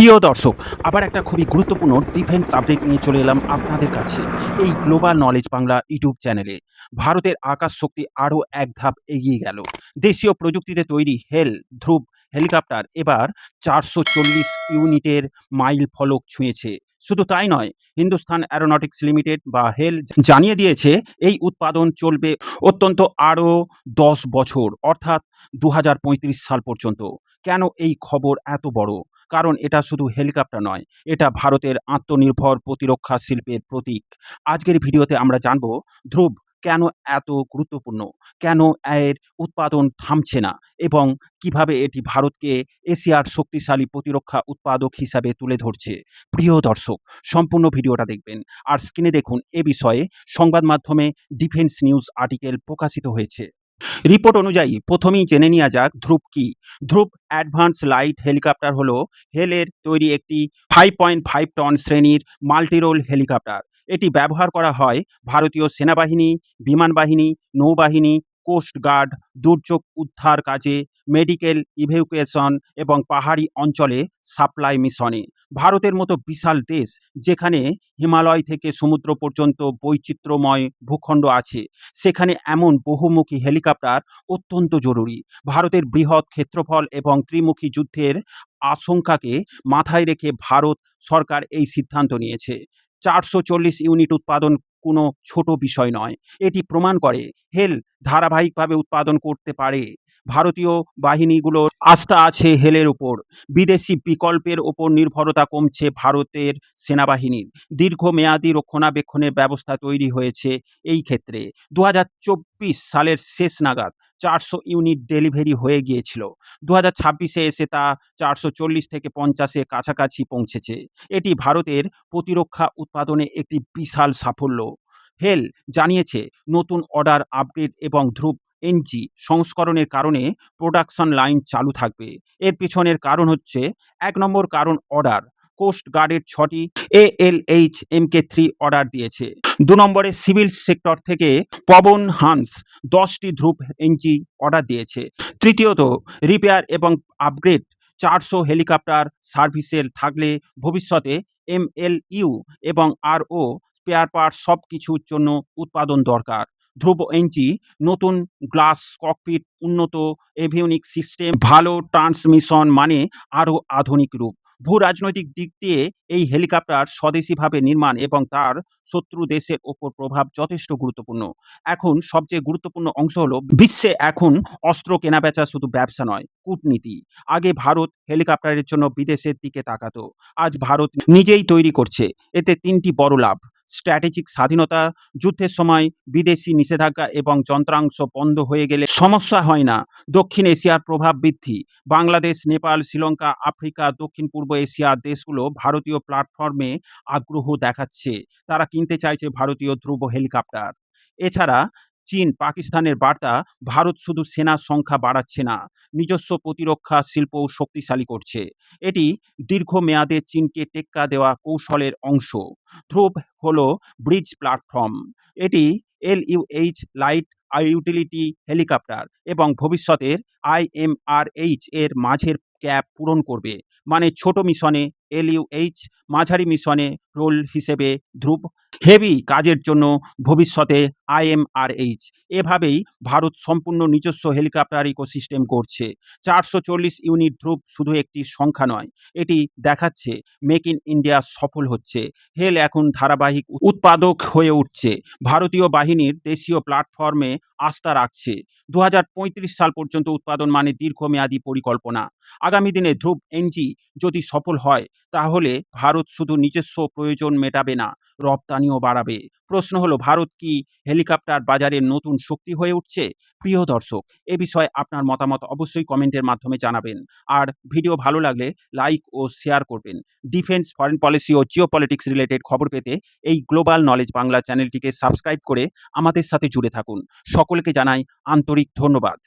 প্রিয় দর্শক, আবার একটা খুবই গুরুত্বপূর্ণ ডিফেন্স আপডেট নিয়ে চলে এলাম আপনাদের কাছে এই গ্লোবাল নলেজ বাংলা ইউটিউব চ্যানেলে। ভারতের আকাশ শক্তি আরও এক ধাপ এগিয়ে গেল। দেশীয় প্রযুক্তিতে তৈরি ধ্রুব হেলিকপ্টার এবার ৪৪০ ইউনিটের মাইল ফলক ছুঁয়েছে। শুধু তাই নয়, হিন্দুস্তান অ্যারোনটিক্স লিমিটেড বা হেল জানিয়ে দিয়েছে এই উৎপাদন চলবে অত্যন্ত আরও ১০ বছর, অর্থাৎ ২০৩৫ সাল পর্যন্ত। কেন এই খবর এত বড়? কারণ এটা শুধু হেলিকপ্টার নয়, এটা ভারতের আত্মনির্ভর প্রতিরক্ষা শিল্পের প্রতীক। আজকের ভিডিওতে আমরা জানব ধ্রুব কেন এত গুরুত্বপূর্ণ, কেন এর উৎপাদন থামছে না এবং কিভাবে এটি ভারতকে এশিয়ার শক্তিশালী প্রতিরক্ষা উৎপাদক হিসাবে তুলে ধরছে। প্রিয় দর্শক, সম্পূর্ণ ভিডিওটা দেখবেন। আর স্ক্রিনে দেখুন এ বিষয়ে সংবাদ মাধ্যমে ডিফেন্স নিউজ আর্টিকেল প্রকাশিত হয়েছে। রিপোর্ট অনুযায়ী প্রথমেই জেনে নেওয়া যাক ধ্রুব কি। ধ্রুব অ্যাডভান্স লাইট হেলিকপ্টার হলো হেলের তৈরি একটি 5.5 টন শ্রেণীর মাল্টিরোল হেলিকপ্টার। এটি ব্যবহার করা হয় ভারতীয় সেনাবাহিনী, বিমান বাহিনী, নৌবাহিনী, কোস্ট গার্ড, দুর্যোগ উদ্ধার কাজে, মেডিকেল ইভ্যাকুয়েশন এবং পাহাড়ি অঞ্চলে সাপ্লাই মিশনে। ভারতের মতো বিশাল দেশ, যেখানে হিমালয় থেকে সমুদ্র পর্যন্ত বৈচিত্র্যময় ভূখণ্ড আছে, সেখানে এমন বহুমুখী হেলিকপ্টার অত্যন্ত জরুরি। ভারতের বৃহৎ ক্ষেত্রফল এবং ত্রিমুখী যুদ্ধের আশঙ্কাকে মাথায় রেখে ভারত সরকার এই সিদ্ধান্ত নিয়েছে। ৪৪০ ইউনিট উৎপাদন কোনো ছোট বিষয় নয়। এটি প্রমাণ করে হেল ধারাবাহিকভাবে উৎপাদন করতে পারে। ভারতীয় বাহিনীগুলোর আস্থা আছে হেলের উপর। বিদেশি বিকল্পের ওপর নির্ভরতা কমছে ভারতের সেনাবাহিনীর। দীর্ঘমেয়াদী রক্ষণাবেক্ষণের ব্যবস্থা তৈরি হয়েছে এই ক্ষেত্রে। ২০২৪ সালের শেষ নাগাদ ৪০০ ইউনিট ডেলিভারি হয়ে গিয়েছিল। ২০২৬-এ এসে তা ৪৪০ থেকে ৫০-এর কাছাকাছি পৌঁছেছে। এটি ভারতের প্রতিরক্ষা উৎপাদনে একটি বিশাল সাফল্য। হেল জানিয়েছে নতুন অর্ডার, আপগ্রেড এবং ধ্রুব এনজি সংস্করণের কারণে প্রোডাকশন লাইন চালু থাকবে। এর পিছনের কারণ হচ্ছে ১ নম্বর কারণ অর্ডার। কোস্ট গার্ডের ৬টি ALH Mk3 অর্ডার দিয়েছে। ২ নম্বরে সিভিল সেক্টর থেকে পবন হান্স ১০টি ধ্রুব এনজি অর্ডার দিয়েছে। তৃতীয়ত, রিপেয়ার এবং আপগ্রেড। ৪০০ হেলিকপ্টার সার্ভিসের থাকলে ভবিষ্যতে MLU এবং RO স্পেয়ার পার্টস সব কিছুর জন্য উৎপাদন দরকার। ধ্রুব এনজি নতুন গ্লাস ককপিট, উন্নত এভিওনিক সিস্টেম, ভালো ট্রান্সমিশন, মানে আরও আধুনিক রূপ। ভূ রাজনৈতিক দিক দিয়ে এই হেলিকপ্টার স্বদেশীভাবে নির্মাণ এবং তার শত্রু দেশের ওপর প্রভাব যথেষ্ট গুরুত্বপূর্ণ। এখন সবচেয়ে গুরুত্বপূর্ণ অংশ হলো, বিশ্বে এখন অস্ত্র কেনাবেচা শুধু ব্যবসা নয়, কূটনীতি। আগে ভারত হেলিকপ্টারের জন্য বিদেশের দিকে তাকাতো, আজ ভারত নিজেই তৈরি করছে। এতে ৩টি বড় লাভ: স্ট্র্যাটেজিক স্বাধীনতা, যুদ্ধের সময় বিদেশি নিষেধাজ্ঞা এবং যন্ত্রাংশ বন্ধ হয়ে গেলে সমস্যা হয় না; দক্ষিণ এশিয়ার প্রভাব বৃদ্ধি, বাংলাদেশ, নেপাল, শ্রীলঙ্কা, আফ্রিকা, দক্ষিণ পূর্ব এশিয়ার দেশগুলো ভারতীয় প্ল্যাটফর্মে আগ্রহ দেখাচ্ছে। তারা কিনতে চাইছে ভারতীয় ধ্রুব হেলিকপ্টার। এছাড়া চীন, পাকিস্তানের বার্তা, ভারত শুধু সেনার সংখ্যা বাড়াচ্ছে না, নিজস্ব প্রতিরক্ষা শিল্পও শক্তিশালী করছে। এটি দীর্ঘমেয়াদে চীনকে টেক্কা দেওয়া কৌশলের অংশ। ধ্রুব হলো ব্রিজ প্ল্যাটফর্ম। এটি LUH লাইট ইউটিলিটি হেলিকপ্টার এবং ভবিষ্যতের IMRH এর মাঝের গ্যাপ পূরণ করবে। মানে ছোট মিশনে LUH, মাঝারি মিশনে রোল হিসেবে ধ্রুব, হেভি কাজের জন্য ভবিষ্যতে IMRH। এভাবেই ভারত সম্পূর্ণ নিজস্ব হেলিকপ্টার ইকোসিস্টেম করছে। ৪৪০ ইউনিট ধ্রুব শুধু একটি সংখ্যা নয়, এটি দেখাচ্ছে মেক ইন ইন্ডিয়া সফল হচ্ছে। হেল এখন ধারাবাহিক উৎপাদক হয়ে উঠছে, ভারতীয় বাহিনীর দেশীয় প্ল্যাটফর্মে আস্থা রাখছে। ২০৩৫ সাল পর্যন্ত উৎপাদন মানে দীর্ঘমেয়াদী পরিকল্পনা। আগামী দিনে ধ্রুব এনজি যদি সফল হয়, তাহলে ভারত শুধু নিজস্ব প্রয়োজন মেটাবে না, রপ্তানিও বাড়াবে। প্রশ্ন হলো, ভারত কি হেলিকপ্টার বাজারে নতুন শক্তি হয়ে উঠছে? প্রিয় দর্শক, এ বিষয়ে আপনার মতামত অবশ্যই কমেন্টের মাধ্যমে জানাবেন। আর ভিডিও ভালো লাগলে লাইক ও শেয়ার করবেন। ডিফেন্স, ফরেন পলিসি ও জিওপলিটিক্স রিলেটেড খবর পেতে এই গ্লোবাল নলেজ বাংলা চ্যানেলটিকে সাবস্ক্রাইব করে আমাদের সাথে জুড়ে থাকুন। সকলকে জানাই আন্তরিক ধন্যবাদ।